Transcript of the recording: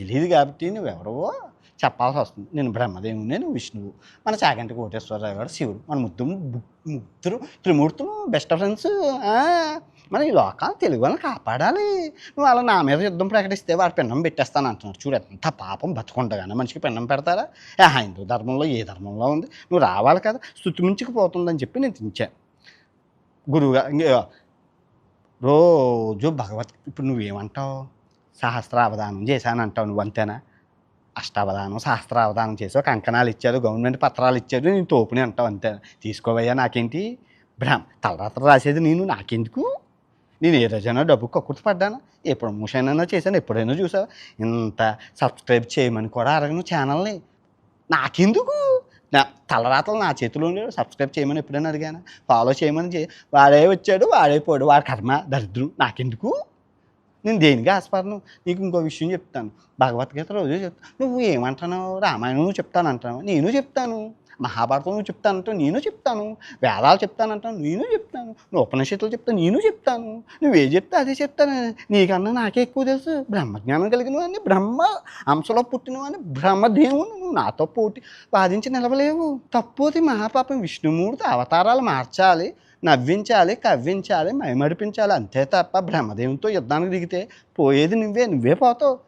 తెలీదు కాబట్టి నువ్వెవరో చెప్పాల్సొస్తుంది. నేను బ్రహ్మదేవుడిని, నువ్వు విష్ణువు. మన చాగంటి కోటేశ్వరరావు గారు శివుడు. మన ముగ్గురు త్రిమూర్తులు బెస్ట్ ఫ్రెండ్స్. ఆ! మన ఈ లోకాన్ని తెలుగు వాళ్ళని కాపాడాలి. నువ్వు అలా నా మీద యుద్ధం ప్రకటిస్తే వాడు పిండం పెట్టేస్తానంటున్నాడు. చూడు ఎంత పాపం బతికుండగానే మనిషికి పిండం పెడతారా? హిందూ ధర్మంలో ఏ ధర్మంలో ఉంది? నువ్వు రావాలి కదా! స్తుతి మించుకుపోతుందని చెప్పి నేను దించా. గురువుగా రోజు ఇప్పుడు నువ్వేమంటావు? సహస్రావధానం చేశానంటావు నువ్వు అంతేనా? అష్టావధానం, సహస్రావధానం చేసావు, కంకణాలు ఇచ్చారు, గవర్నమెంట్ పత్రాలు ఇచ్చారు, నేను తోపుని అంటావు అంతేనా? తీసుకోవయ్యా నాకేంటి? తలరాత్రి రాసేది నేను నాకెందుకు? నేను ఏ రోజైనా డబ్బు కక్కుర్తి పడ్డానా? ఏ ప్రమోషన్ అయినా చేశాను, ఎప్పుడైనా చూసావా? ఇంత సబ్స్క్రైబ్ చేయమని కూడా అడగను ఛానల్ని. నాకెందుకు? నా తలరాతలు నా చేతిలో ఉండేవి. సబ్స్క్రైబ్ చేయమని ఎప్పుడైనా అడిగానా? ఫాలో చేయమని వాడే వచ్చాడు, వాడే పోయాడు, వాడి కర్మ దరిద్రం నాకెందుకు? నేను దేనికి ఆశపడను. నీకు ఇంకో విషయం చెప్తాను. భగవద్గీత రోజు చెప్తాను. నువ్వు ఏమంటున్నావు? రామాయణం నువ్వు చెప్తానంటున్నావు, నేను చెప్తాను. మహాభారతం నువ్వు చెప్తానంటావు, నేను చెప్తాను. వేదాలు చెప్తానంటావు, నేను చెప్తాను. నువ్వు ఉపనిషత్తులు చెప్తాను, నేను చెప్తాను. నువ్వేం చెప్తే అదే చెప్తాను. నీకన్నా నాకే ఎక్కువ తెలుసు. బ్రహ్మజ్ఞానం కలిగిన వాడిని, బ్రహ్మ అంశలో పుట్టినవాడిని, బ్రహ్మదేవుని. నువ్వు నాతో పోటీ వాదించి నిలవలేవు. తప్పోది మహాపాపం. విష్ణుమూర్తి అవతారాలు మార్చాలి, నవ్వించాలి, కవ్వించాలి, మైమడిపించాలి అంతే తప్ప బ్రహ్మదేవునితో యుద్ధానికి దిగితే పోయేది నువ్వే పోతావు.